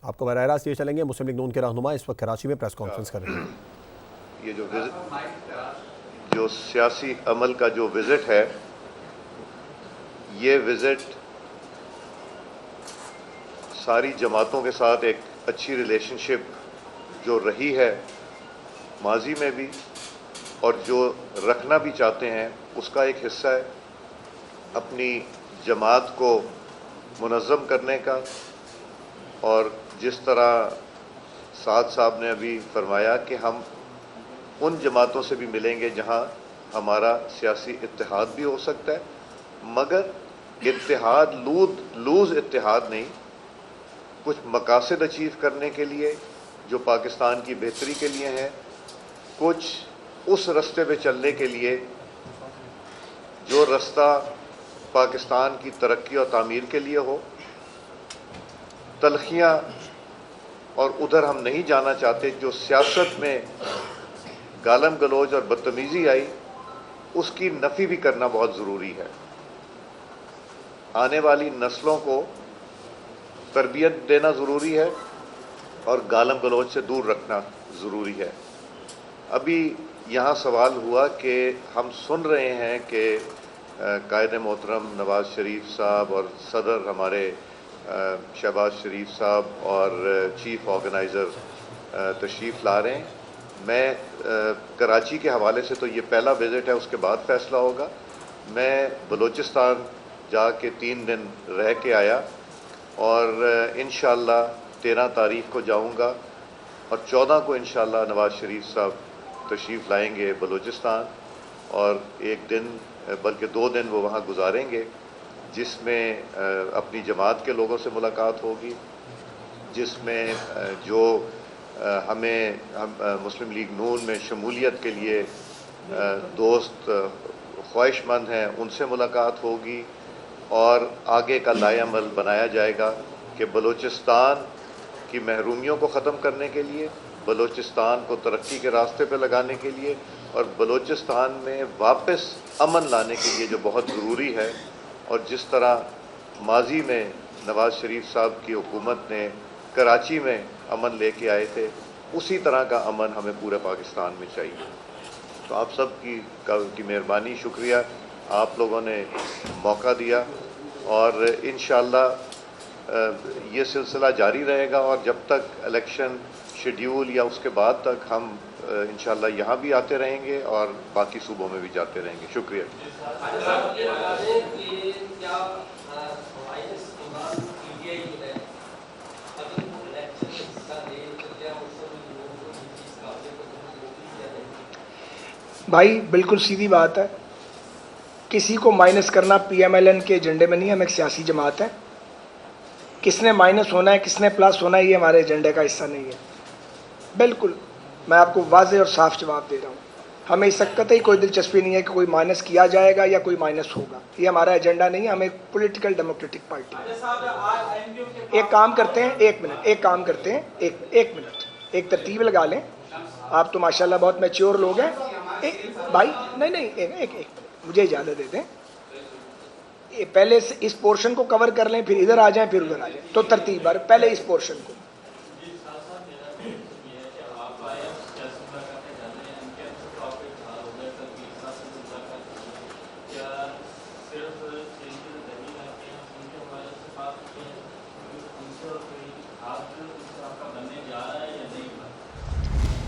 آپ کو براہ راست یہ چلیں گے، مسلم لیگ نون کے رہنما اس وقت کراچی میں پریس کانفرنس کر رہے ہیں۔ یہ جو سیاسی عمل کا جو وزٹ ہے، یہ وزٹ ساری جماعتوں کے ساتھ ایک اچھی ریلیشن شپ جو رہی ہے ماضی میں بھی اور جو رکھنا بھی چاہتے ہیں، اس کا ایک حصہ ہے اپنی جماعت کو منظم کرنے کا۔ اور جس طرح سعد صاحب نے ابھی فرمایا کہ ہم ان جماعتوں سے بھی ملیں گے جہاں ہمارا سیاسی اتحاد بھی ہو سکتا ہے، مگر اتحاد لوز اتحاد نہیں، کچھ مقاصد اچیو کرنے کے لیے جو پاکستان کی بہتری کے لیے ہیں، کچھ اس رستے پہ چلنے کے لیے جو رستہ پاکستان کی ترقی اور تعمیر کے لیے ہو۔ تلخیاں اور ادھر ہم نہیں جانا چاہتے، جو سیاست میں گالم گلوچ اور بدتمیزی آئی، اس کی نفی بھی کرنا بہت ضروری ہے۔ آنے والی نسلوں کو تربیت دینا ضروری ہے اور گالم گلوچ سے دور رکھنا ضروری ہے۔ ابھی یہاں سوال ہوا کہ ہم سن رہے ہیں کہ قائد محترم نواز شریف صاحب اور صدر ہمارے شہباز شریف صاحب اور چیف آرگنائزر تشریف لا رہے ہیں۔ میں کراچی کے حوالے سے تو یہ پہلا وزٹ ہے، اس کے بعد فیصلہ ہوگا۔ میں بلوچستان جا کے 3 دن رہ کے آیا اور انشاءاللہ 13 تاریخ کو جاؤں گا اور 14 کو انشاءاللہ نواز شریف صاحب تشریف لائیں گے بلوچستان، اور 1 دن بلکہ 2 دن وہ وہاں گزاریں گے، جس میں اپنی جماعت کے لوگوں سے ملاقات ہوگی، جس میں جو ہمیں مسلم لیگ نون میں شمولیت کے لیے دوست خواہش مند ہیں ان سے ملاقات ہوگی، اور آگے کا لائحہ عمل بنایا جائے گا کہ بلوچستان کی محرومیوں کو ختم کرنے کے لیے، بلوچستان کو ترقی کے راستے پہ لگانے کے لیے، اور بلوچستان میں واپس امن لانے کے لیے جو بہت ضروری ہے۔ اور جس طرح ماضی میں نواز شریف صاحب کی حکومت نے کراچی میں امن لے کے آئے تھے، اسی طرح کا امن ہمیں پورے پاکستان میں چاہیے۔ تو آپ سب کی مہربانی، شکریہ، آپ لوگوں نے موقع دیا، اور انشاءاللہ یہ سلسلہ جاری رہے گا، اور جب تک الیکشن شیڈیول یا اس کے بعد تک ہم انشاءاللہ یہاں بھی آتے رہیں گے اور باقی صوبوں میں بھی جاتے رہیں گے۔ شکریہ۔ بھائی بالکل سیدھی بات ہے، کسی کو مائنس کرنا پی ایم ایل این کے ایجنڈے میں نہیں ہے، ہم ایک سیاسی جماعت ہے۔ کس نے مائنس ہونا ہے کس نے پلس ہونا ہے یہ ہمارے ایجنڈے کا حصہ نہیں ہے۔ بالکل میں آپ کو واضح اور صاف جواب دے رہا ہوں، ہمیں اس وقت ہی کوئی دلچسپی نہیں ہے کہ کوئی مائنس کیا جائے گا یا کوئی مائنس ہوگا، یہ ہمارا ایجنڈا نہیں ہے۔ ہم ایک پولیٹیکل ڈیموکریٹک پارٹی ہے۔ ایک کام کرتے ہیں، ایک منٹ ایک ترتیب لگا لیں۔ آپ تو ماشاءاللہ بہت میچور لوگ ہیں۔ بھائی نہیں ایک مجھے اجازت دے دیں، پہلے اس پورشن کو کور کر لیں، پھر ادھر آ جائیں، پھر ادھر آ جائیں، تو ترتیب بار پہلے اس پورشن کو۔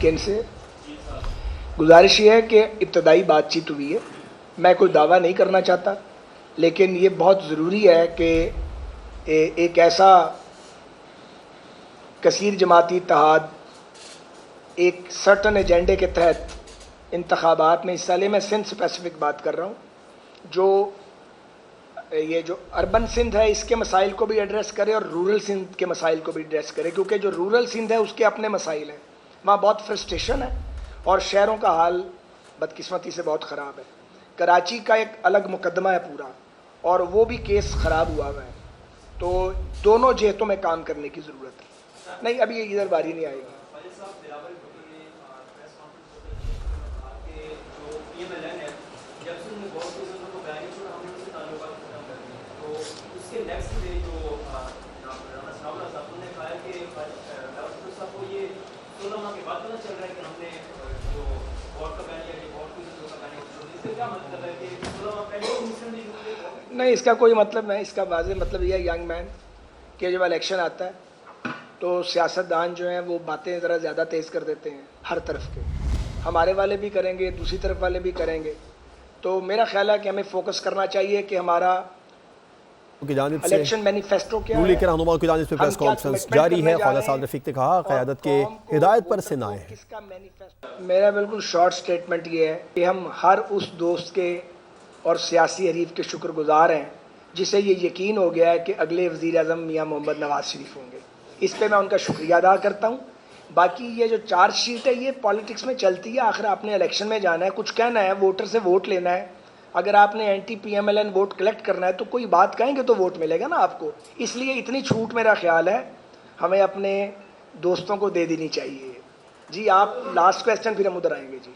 کن سے گزارش یہ ہے کہ ابتدائی بات چیت ہوئی ہے، میں کوئی دعویٰ نہیں کرنا چاہتا، لیکن یہ بہت ضروری ہے کہ ایک ایسا کثیر جماعتی اتحاد ایک سرٹن ایجنڈے کے تحت انتخابات میں حصہ لے۔ میں سندھ اسپیسیفک بات کر رہا ہوں، یہ جو اربن سندھ ہے اس کے مسائل کو بھی ایڈریس کرے اور رورل سندھ کے مسائل کو بھی ایڈریس کرے، کیونکہ جو رورل سندھ ہے اس کے اپنے مسائل ہیں، وہاں بہت فرسٹریشن ہے اور شہروں کا حال بدقسمتی سے بہت خراب ہے۔ کراچی کا ایک الگ مقدمہ ہے پورا، اور وہ بھی کیس خراب ہوا ہے، تو دونوں جہتوں میں کام کرنے کی ضرورت ہے۔ نہیں ابھی ادھر باری نہیں آئے گی۔ نہیں، اس کا کوئی مطلب نہیں. اس کا واضح مطلب یہ ہے ینگ مین کہ جب الیکشن آتا ہے تو سیاستدان جو ہیں وہ باتیں ذرا زیادہ تیز کر دیتے ہیں ہر طرف کے. ہمارے والے بھی کریں گے، دوسری طرف والے بھی کریں گے. تو میرا خیال ہے کہ ہمیں فوکس کرنا چاہیے کہ ہمارا کی جانب سے الیکشن مینیفیسٹو کیا نون ہے. لیگ کے رہنما کی جانب سے پریس کانفرنس جاری ہے. خواجہ سعد رفیق نے کہا قیادت کے ہدایت پر سے نہ آئے ہیں. میرا بالکل شارٹ سٹیٹمنٹ یہ ہے کہ ہم ہر اس دوست کے اور سیاسی حریف کے شکر گزار ہیں جسے یہ یقین ہو گیا ہے کہ اگلے وزیر اعظم میاں محمد نواز شریف ہوں گے. اس پہ میں ان کا شکریہ ادا کرتا ہوں. باقی یہ جو چارج شیٹ ہے یہ پالیٹکس میں چلتی ہے. آخر آپ نے الیکشن میں جانا ہے، کچھ کہنا ہے، ووٹر سے ووٹ لینا ہے. اگر آپ نے anti P M L N vote collect کرنا ہے تو کوئی بات کہیں گے تو ووٹ ملے گا نا آپ کو. اس لیے اتنی چھوٹ میرا خیال ہے ہمیں اپنے دوستوں کو دے دینی چاہیے. جی آپ لاسٹ کویسچن پھر ہم ادھر آئیں گے. جی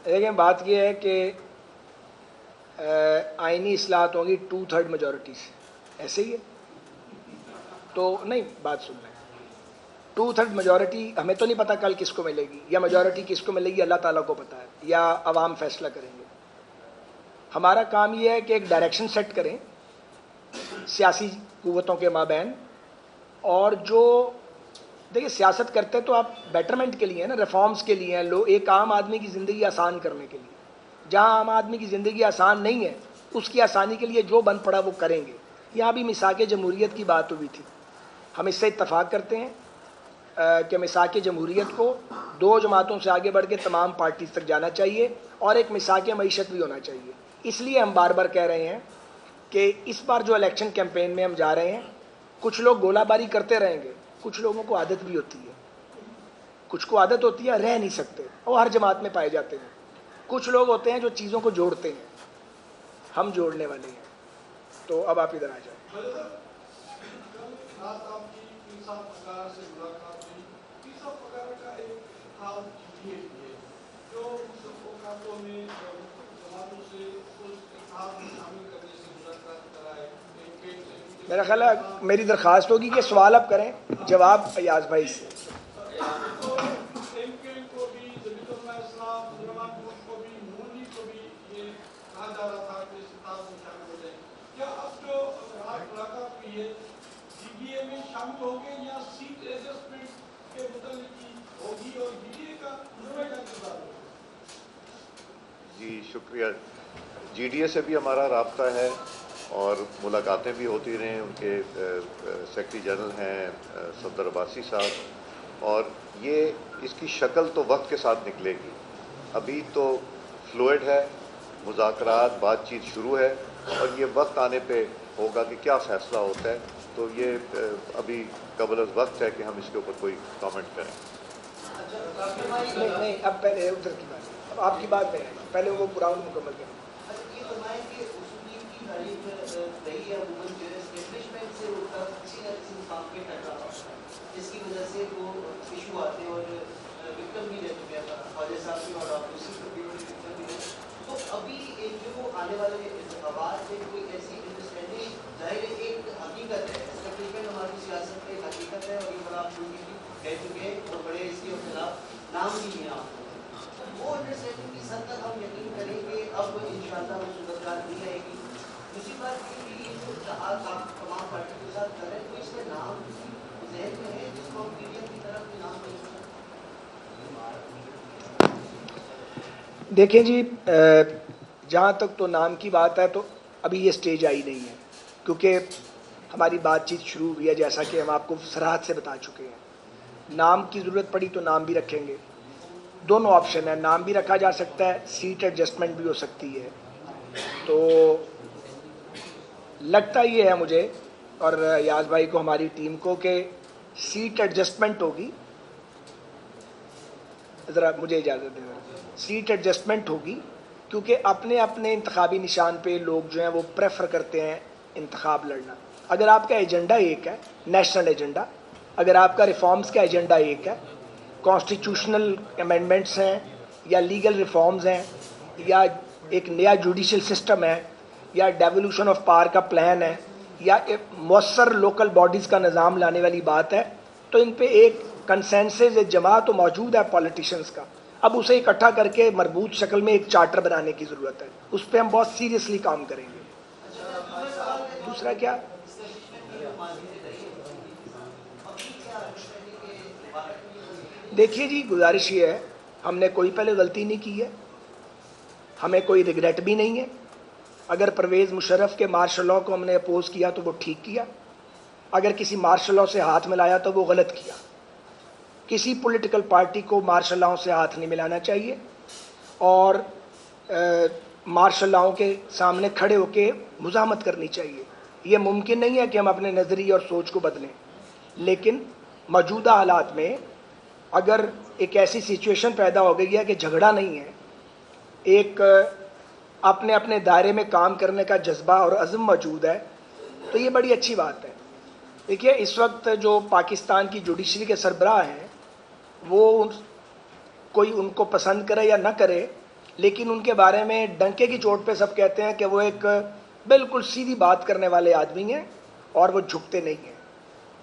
دیکھیں، بات یہ ہے کہ آئینی اصلاحات ہوں گی 2/3 میجورٹی سے. ایسے ہی ہے تو نہیں، بات سن لیں. 2/3 میجورٹی ہمیں تو نہیں پتا کل کس کو ملے گی، یا میجورٹی کس کو ملے گی اللہ تعالیٰ کو پتا ہے، یا عوام فیصلہ کریں گے. ہمارا کام یہ ہے کہ ایک ڈائریکشن سیٹ کریں سیاسی قوتوں کے مابین. اور جو دیکھیں سیاست کرتے تو آپ بیٹرمنٹ کے لیے ہیں نا، ریفارمز کے لیے ہیں. ایک عام آدمی کی زندگی آسان کرنے کے لیے. جہاں عام آدمی کی زندگی آسان نہیں ہے اس کی آسانی کے لیے جو بن پڑا وہ کریں گے. یہاں بھی میثاق جمہوریت کی بات ہوئی تھی. ہم اس سے اتفاق کرتے ہیں کہ میثاق جمہوریت کو 2 جماعتوں سے آگے بڑھ کے تمام پارٹیز تک جانا چاہیے، اور ایک میثاق معیشت بھی ہونا چاہیے. اس لیے ہم بار بار کہہ رہے ہیں کہ اس بار جو الیکشن کیمپین میں ہم جا رہے ہیں، کچھ لوگ گولہ باری کرتے رہیں گے، کچھ لوگوں کو عادت بھی ہوتی ہے. کچھ کو عادت ہوتی ہے، رہ نہیں سکتے، اور ہر جماعت میں پائے جاتے ہیں. کچھ لوگ ہوتے ہیں جو چیزوں کو جوڑتے ہیں. ہم جوڑنے والے ہیں. تو اب آپ ادھر آ جائیں. میرا خیال ہے میری درخواست ہوگی کہ سوال آپ کریں، جواب ایاز بھائی سے. جی شکریہ. جی ڈی اے سے بھی ہمارا رابطہ ہے اور ملاقاتیں بھی ہوتی رہیں. ان کے سیکرٹری جنرل ہیں صفدر عباسی صاحب، اور یہ اس کی شکل تو وقت کے ساتھ نکلے گی. ابھی تو فلوئڈ ہے، مذاکرات، بات چیت شروع ہے، اور یہ وقت آنے پہ ہوگا کہ کیا فیصلہ ہوتا ہے. تو یہ ابھی قبل از وقت ہے کہ ہم اس کے اوپر کوئی کامنٹ کریں. نہیں، اب پہلے ادھر کی بات، اب آپ کی بات پہلے وہ راؤنڈ مکمل کریں. جس کی وجہ سے وہ ایشو آتے ہیں اور وکٹم بھی رہ چکے ہیں خواجہ صاحب کی، اور آپ اسی پر بھی وکٹم بھی رہے. تو ابھی جو آنے والے انتخابات میں کوئی ایسی انڈرسٹینڈنگ، ظاہر ایک حقیقت ہے، اسٹیبلشمنٹ ہماری سیاست میں ایک حقیقت ہے، اور یہ بڑا آپ لوگ بھی کہہ چکے ہیں اور بڑے اس کے خلاف نام بھی ہیں آپ کو. وہ انڈرسٹینڈنگ کی حد تک ہم یقین کریں کہ اب انشاءاللہ وہ صورتحال نہیں رہے گی. دوسری بات یہ کہ یہ جو اتحاد آپ تمام پارٹی کے ساتھ کر رہے ہیں، تو اس میں نام ذہن میں ہے جس کو ہم پی ڈی ایم کی طرف بھی نام نہیں سکتے. دیکھیں جی، جہاں تک تو نام کی بات ہے تو ابھی یہ سٹیج آئی نہیں ہے، کیونکہ ہماری بات چیت شروع ہوئی ہے. جیسا کہ ہم آپ کو صراحت سے بتا چکے ہیں، نام کی ضرورت پڑی تو نام بھی رکھیں گے. دونوں آپشن ہیں، نام بھی رکھا جا سکتا ہے، سیٹ ایڈجسٹمنٹ بھی ہو سکتی ہے. تو لگتا یہ ہے مجھے اور یاز بھائی کو، ہماری ٹیم کو، کہ سیٹ ایڈجسٹمنٹ ہوگی ذرا مجھے اجازت دیں, سیٹ ایڈجسٹمنٹ ہوگی, کیونکہ اپنے اپنے انتخابی نشان پہ لوگ جو ہیں وہ پریفر کرتے ہیں انتخاب لڑنا. اگر آپ کا ایجنڈا ایک ہے, نیشنل ایجنڈا, اگر آپ کا ریفارمز کا ایجنڈا ایک ہے, کانسٹیٹیوشنل امینڈمنٹس ہیں یا لیگل ریفارمز ہیں یا ایک نیا جوڈیشل سسٹم ہے یا ڈیولوشن آف پاور کا پلان ہے یا مؤثر لوکل باڈیز کا نظام لانے والی بات ہے, تو ان پہ ایک کنسنسس, ایک جماعت تو موجود ہے پولیٹیشینس کا. اب اسے اکٹھا کر کے مربوط شکل میں ایک چارٹر بنانے کی ضرورت ہے, اس پہ ہم بہت سیریسلی کام کریں گے. دوسرا کیا, دیکھیے جی, گزارش یہ ہے, ہم نے کوئی پہلے غلطی نہیں کی ہے, ہمیں کوئی ریگریٹ بھی نہیں ہے. اگر پرویز مشرف کے مارشل لاء کو ہم نے اپوز کیا تو وہ ٹھیک کیا, اگر کسی مارشل لاء سے ہاتھ ملایا تو وہ غلط کیا. کسی پولیٹیکل پارٹی کو مارشل لاء سے ہاتھ نہیں ملانا چاہیے اور مارشل لاء کے سامنے کھڑے ہو کے مزاحمت کرنی چاہیے. یہ ممکن نہیں ہے کہ ہم اپنے نظریے اور سوچ کو بدلیں, لیکن موجودہ حالات میں اگر ایک ایسی سچویشن پیدا ہو گئی ہے کہ جھگڑا نہیں ہے, ایک اپنے اپنے دائرے میں کام کرنے کا جذبہ اور عزم موجود ہے, تو یہ بڑی اچھی بات ہے. دیکھیے, اس وقت جو پاکستان کی جوڈیشری کے سربراہ ہیں وہ کوئی ان کو پسند کرے یا نہ کرے, لیکن ان کے بارے میں ڈنکے کی چوٹ پہ سب کہتے ہیں کہ وہ ایک بالکل سیدھی بات کرنے والے آدمی ہیں اور وہ جھکتے نہیں ہیں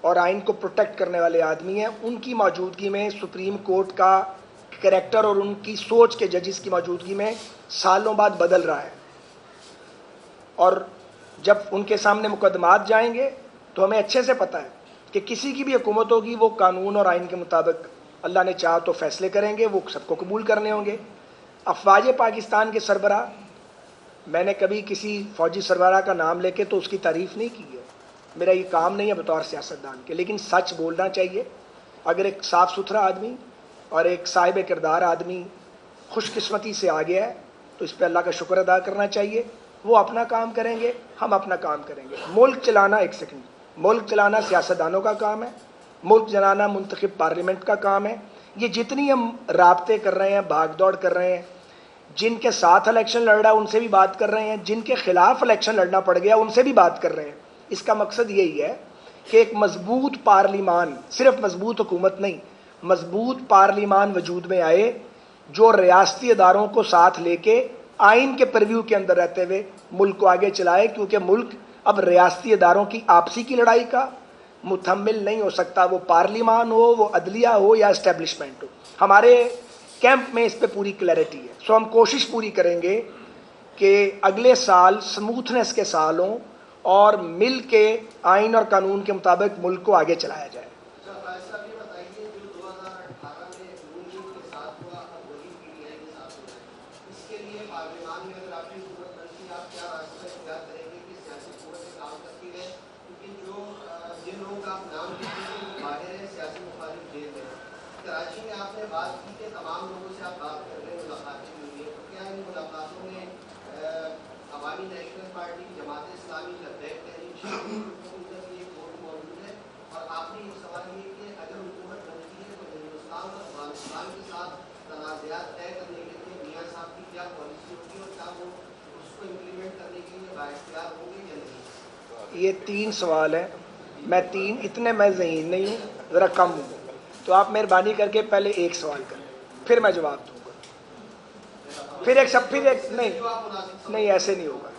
اور آئین کو پروٹیکٹ کرنے والے آدمی ہیں. ان کی موجودگی میں سپریم کورٹ کا کریکٹر اور ان کی سوچ کے ججز کی موجودگی میں سالوں بعد بدل رہا ہے, اور جب ان کے سامنے مقدمات جائیں گے تو ہمیں اچھے سے پتہ ہے کہ کسی کی بھی حکومت ہوگی وہ قانون اور آئین کے مطابق اللہ نے چاہا تو فیصلے کریں گے, وہ سب کو قبول کرنے ہوں گے. افواج پاکستان کے سربراہ, میں نے کبھی کسی فوجی سربراہ کا نام لے کے تو اس کی تعریف نہیں کی ہے, میرا یہ کام نہیں ہے بطور سیاستدان کے, لیکن سچ بولنا چاہیے. اگر ایک صاف ستھرا آدمی اور ایک صاحب کردار آدمی خوش قسمتی سے آ گیا ہے تو اس پہ اللہ کا شکر ادا کرنا چاہیے. وہ اپنا کام کریں گے, ہم اپنا کام کریں گے. ملک چلانا, ایک سیکنڈ, ملک چلانا سیاستدانوں کا کام ہے, ملک چلانا منتخب پارلیمنٹ کا کام ہے. یہ جتنی ہم رابطے کر رہے ہیں, بھاگ دوڑ کر رہے ہیں, جن کے ساتھ الیکشن لڑ رہا ہے ان سے بھی بات کر رہے ہیں, جن کے خلاف الیکشن لڑنا پڑ گیا ان سے بھی بات کر رہے ہیں. اس کا مقصد یہی ہے کہ ایک مضبوط پارلیمان, صرف مضبوط حکومت نہیں, مضبوط پارلیمان وجود میں آئے جو ریاستی اداروں کو ساتھ لے کے آئین کے پرویو کے اندر رہتے ہوئے ملک کو آگے چلائے, کیونکہ ملک اب ریاستی اداروں کی آپسی کی لڑائی کا متحمل نہیں ہو سکتا, وہ پارلیمان ہو, وہ عدلیہ ہو یا اسٹیبلشمنٹ ہو. ہمارے کیمپ میں اس پہ پوری کلیئرٹی ہے. سو ہم کوشش پوری کریں گے کہ اگلے سال سموتھنس کے سال ہوں اور مل کے آئین اور قانون کے مطابق ملک کو آگے چلایا جائے. کراچی میں آپ نے بات کی کہ تمام لوگوں سے آپ بات کر رہے ہیں, ملاقاتیں ہوئی ہیں, تو کیا ان ملاقاتوں میں عوامی نیشنل پارٹی, جماعت اسلامی, لبیک تحریک یہ ووٹ موجود ہے؟ اور آخری ایک سوال یہ کہ اگر حکومت بنتی ہے تو ہندوستان اور افغانستان کے ساتھ تنازعات طے کرنے کے لیے میاں صاحب کی کیا پالیسی ہوگی اور کیا وہ اس کو امپلیمنٹ کرنے کے لیے بااختیار ہوں گے یا نہیں؟ یہ 3 سوال ہیں, میں اتنے میں ذہین نہیں ہوں, ذرا کم ہوں, تو آپ مہربانی کر کے پہلے ایک سوال کریں پھر میں جواب دوں گا. پھر ایک نہیں, ایسے نہیں ہوگا.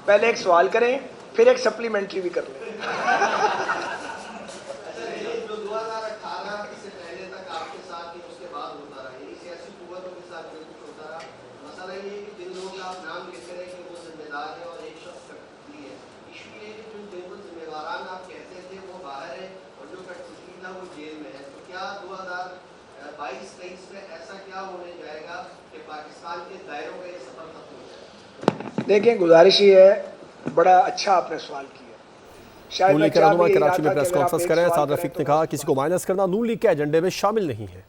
پہلے ایک سوال کریں پھر ایک سپلیمنٹری بھی کر لیں. جو 2018 سے پہلے تک آپ کے ساتھ اس کے بعد ہوتا رہا, یعنی سیاسی قوتوں کے ساتھ جو کچھ ہوتا رہا, مسئلہ یہ ہے کہ جن لوگوں کا آپ نام لکھ رہے ہیں کہ وہ ذمہ دار ہے اور ایک شخص کٹھلی ہے, ایشو یہ ہے کہ جو بالکل ذمہ داران آپ کہتے تھے وہ باہر ہے اور جو کٹھلی تھا وہ جیل میں ہے. تو کیا 2022-23 میں ایسا کیا ہونے جائے گا کہ پاکستان کے دائروں کا یہ سفر ختم ہو جائے؟ دیکھیں, گزارش یہ ہے, بڑا اچھا آپ نے سوال کیا. نون لیگ کے رہنما کراچی میں پریس کانفرنس کریں. سعد رفیق نے کہا کسی کو مائنس کرنا نون لیگ کے ایجنڈے میں شامل نہیں ہے.